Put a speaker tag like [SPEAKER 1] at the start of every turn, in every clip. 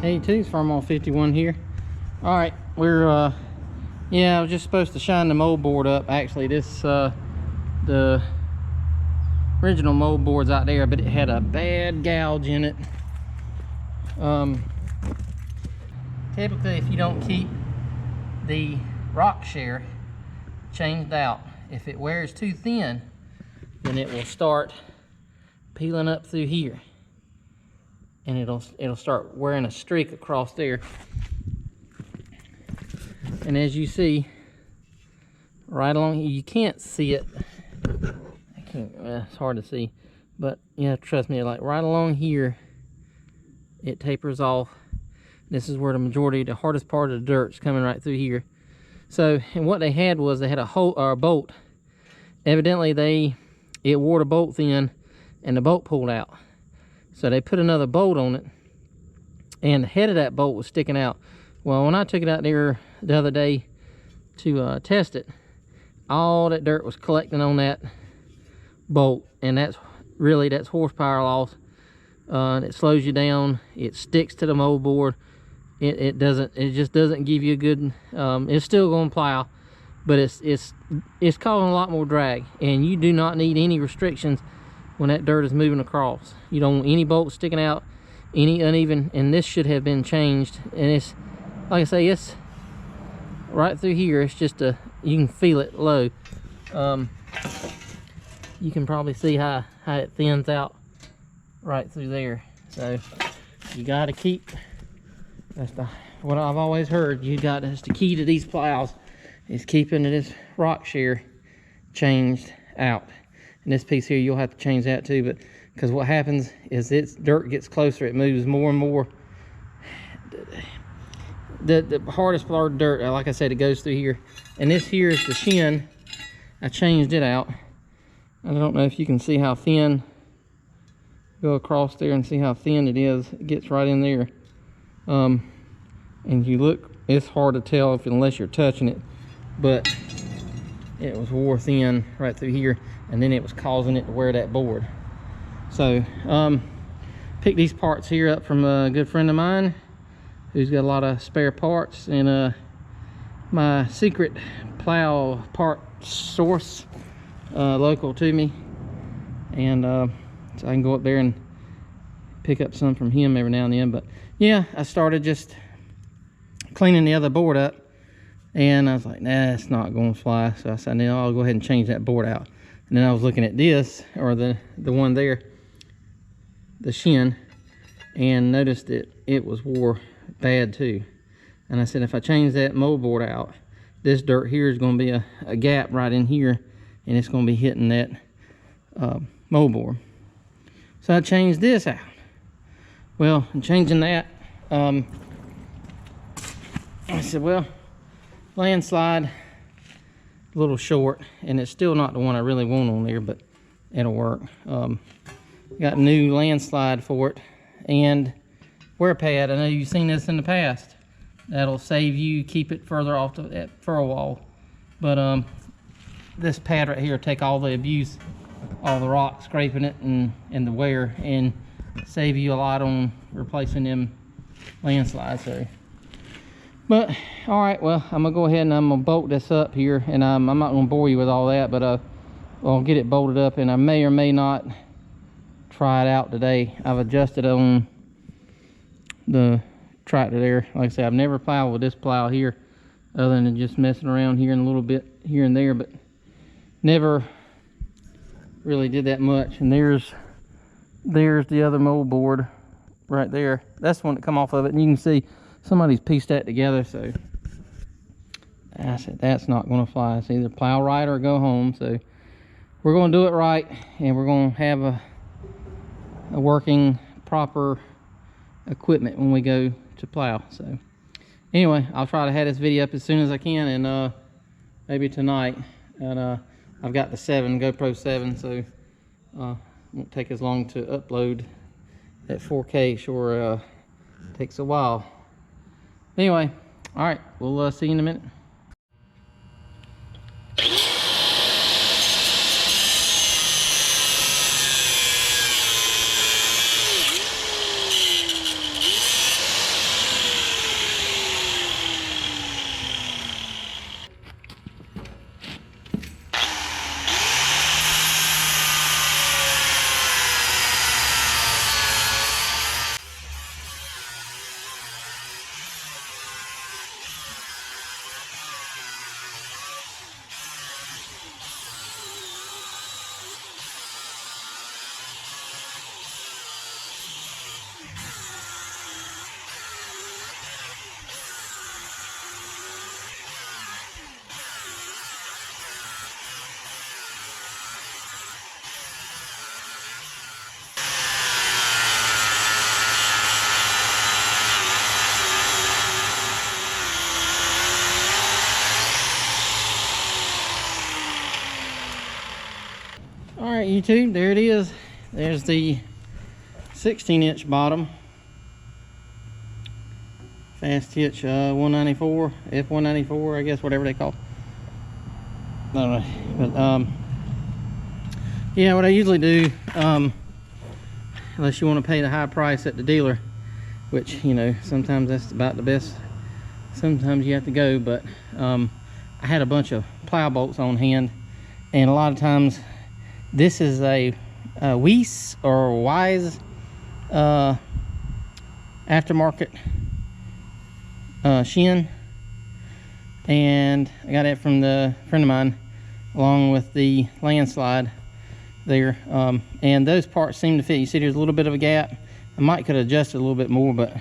[SPEAKER 1] Jtwes Farm on 51 here. All right, we're yeah, I was just supposed to shine the mold board up. Actually, this the original mold board's out there, but it had a bad gouge in it. Typically, if you don't keep the rock share changed out, if it wears too thin, then it will start peeling up through here, and it'll start wearing a streak across there. And as you see, right along, you can't see it. I can't. It's hard to see, but yeah, trust me. Like right along here, it tapers off. This is where the majority, the hardest part of the dirt's coming right through here. So, and what they had was they had a hole or a bolt. Evidently, it wore the bolt thin, and the bolt pulled out. So they put another bolt on it, and the head of that bolt was sticking out. Well, when I took it out there the other day to test it, all that dirt was collecting on that bolt, and that's horsepower loss. It slows you down. It sticks to the mold board. It just doesn't give you a good. It's still going to plow, but it's causing a lot more drag, and you do not need any restrictions when that dirt is moving across. You don't want any bolts sticking out, any uneven, and this should have been changed. And it's, like I say, it's right through here. It's just you can feel it low. You can probably see how it thins out right through there. So you got to keep, what I've always heard, that's the key to these plows, is keeping this rock share changed out. And this piece here, you'll have to change that too, but because what happens is dirt gets closer, it moves more and more. The hardest part of dirt, like I said, it goes through here. And this here is the shin. I changed it out. I don't know if you can see how thin. Go across there and see how thin it is. It gets right in there. And you look, it's hard to tell unless you're touching it, but it was wore thin right through here, and then it was causing it to wear that board. So picked these parts here up from a good friend of mine who's got a lot of spare parts, and my secret plow part source local to me, and so I can go up there and pick up some from him every now and then. But yeah, I started just cleaning the other board up, and I was like, nah, it's not going to fly. So I said, no, I'll go ahead and change that board out. And then I was looking at this, or the one there, the shin, and noticed that it was wore bad too. And I said, if I change that mold board out, this dirt here is going to be a gap right in here, and it's going to be hitting that mold board. So I changed this out. Well, in changing that, I said, well, landslide, a little short, and it's still not the one I really want on there, but it'll work. Got a new landslide for it, and wear pad. I know you've seen this in the past. That'll save you, keep it further off that furrow wall. But this pad right here will take all the abuse, all the rock scraping it and the wear, and save you a lot on replacing them landslides. So, but all right, well, I'm gonna go ahead and I'm gonna bolt this up here, and I'm not gonna bore you with all that, but I'll get it bolted up, and I may or may not try it out today. I've adjusted on the tractor there. Like I said, I've never plowed with this plow here other than just messing around here and a little bit here and there, but never really did that much. And there's the other mold board right there. That's the one that come off of it, and you can see somebody's pieced that together. So I said, that's not going to fly. It's either plow right or go home. So we're going to do it right, and we're going to have a working proper equipment when we go to plow. So anyway, I'll try to have this video up as soon as I can, and maybe tonight. And I've got the GoPro 7, so it won't take as long to upload that 4K. Sure takes a while. Anyway, all right, we'll see you in a minute. YouTube, there it is. There's the 16-inch bottom. Fast hitch 194, F194, I guess, whatever they call it. I don't know. But yeah, what I usually do, unless you want to pay the high price at the dealer, which, you know, sometimes that's about the best. Sometimes you have to go, but I had a bunch of plow bolts on hand, and a lot of times this is a Jtwes or Wise aftermarket shin, and I got it from the friend of mine along with the landslide there, and those parts seem to fit. You see there's a little bit of a gap. I might could adjust it a little bit more, but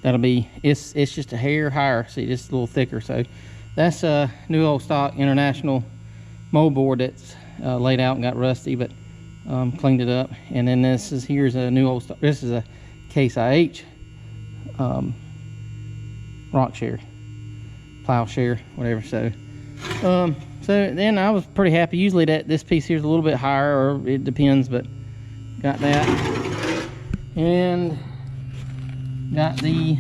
[SPEAKER 1] that'll be, it's just a hair higher. See, just a little thicker. So that's a new old stock international moldboard that's laid out and got rusty, but cleaned it up. And then here's a new old stock. This is a Case IH rock share, plow share, whatever. So so then I was pretty happy. Usually this piece here is a little bit higher, or it depends, but got that. And got the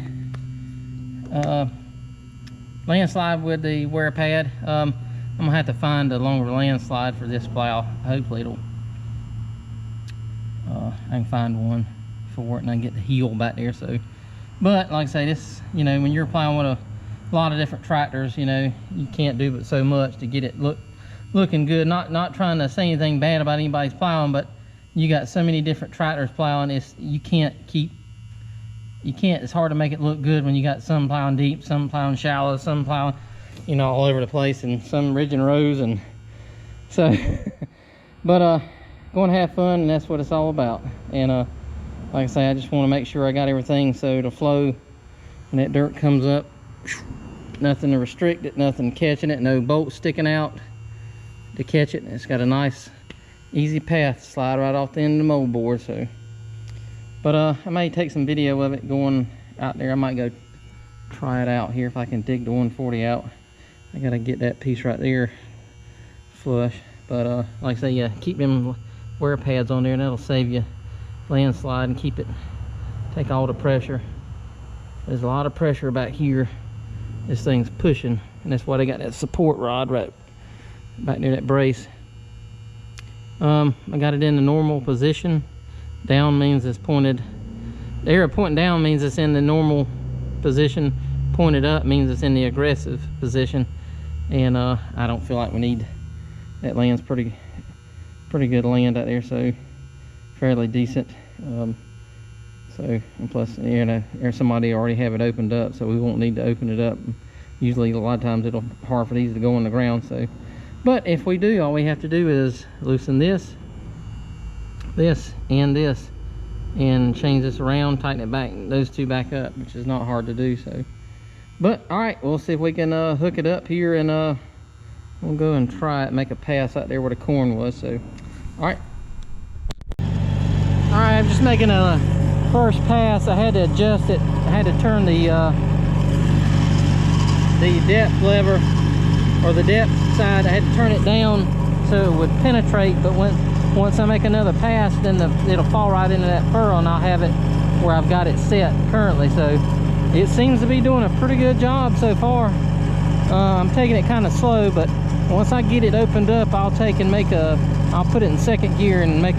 [SPEAKER 1] landslide with the wear pad. I'm gonna have to find a longer landslide for this plow. Hopefully it'll I can find one for it, and I can get the heel back there. So, but like I say, this, you know, when you're plowing with a lot of different tractors, you know, you can't do but so much to get it looking good. Not trying to say anything bad about anybody's plowing, but you got so many different tractors plowing, it's hard to make it look good when you got some plowing deep, some plowing shallow, some plowing, you know, all over the place, and some ridge and rows, and so but going to have fun, and that's what it's all about. And like I say, I just want to make sure I got everything so it'll flow when that dirt comes up. Nothing to restrict it, nothing catching it, no bolts sticking out to catch it. And it's got a nice easy path to slide right off the end of the moldboard. So, but I may take some video of it going out there. I might go try it out here if I can dig the 140 out. I gotta get that piece right there flush. But like I say, yeah, keep them wear pads on there, and that'll save you landslide and take all the pressure. There's a lot of pressure back here. This thing's pushing, and that's why they got that support rod right back near that brace. I got it in the normal position. Down means it's pointed. The arrow pointing down means it's in the normal position. Pointed up means it's in the aggressive position. And I don't feel like we need that. Land's pretty good land out there, so fairly decent. So, and plus, you know, somebody already have it opened up, so we won't need to open it up. Usually, a lot of times, it'll hard for these to go on the ground. So, but if we do, all we have to do is loosen this, and change this around, tighten it back, those two back up, which is not hard to do. So, but all right, we'll see if we can hook it up here, and we'll go and try it, make a pass out there where the corn was. So, all right, I'm just making a first pass. I had to adjust it. I had to turn the depth lever, or the depth side. I had to turn it down so it would penetrate. But once I make another pass, then it'll fall right into that furrow, and I'll have it where I've got it set currently. So it seems to be doing a pretty good job so far. I'm taking it kind of slow, but once I get it opened up, I'll put it in second gear and make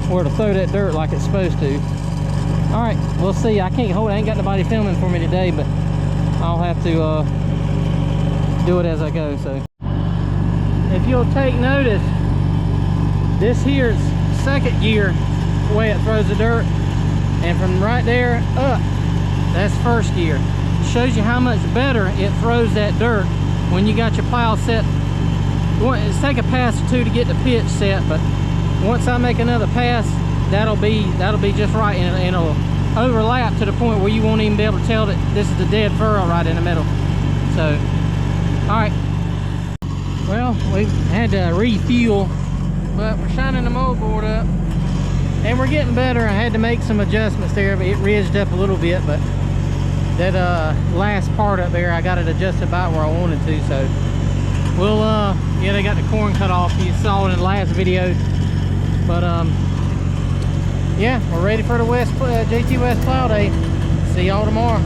[SPEAKER 1] where to throw that dirt like it's supposed to. All right, we'll see. I ain't got nobody filming for me today, but I'll have to do it as I go. So if you'll take notice, this here's second gear, the way it throws the dirt, and from right there up, that's first gear. It shows you how much better it throws that dirt when you got your plow set. It's take a pass or two to get the pitch set, but once I make another pass, that'll be just right, and it'll overlap to the point where you won't even be able to tell that this is the dead furrow right in the middle. So, all right. Well, we had to refuel, but we're shining the moldboard up, and we're getting better. I had to make some adjustments there, but it ridged up a little bit, but that last part up there, I got it adjusted about where I wanted to. So we'll Yeah, they got the corn cut off. You saw it in the last video. But yeah, we're ready for the Jtwes Plow Day. See y'all tomorrow.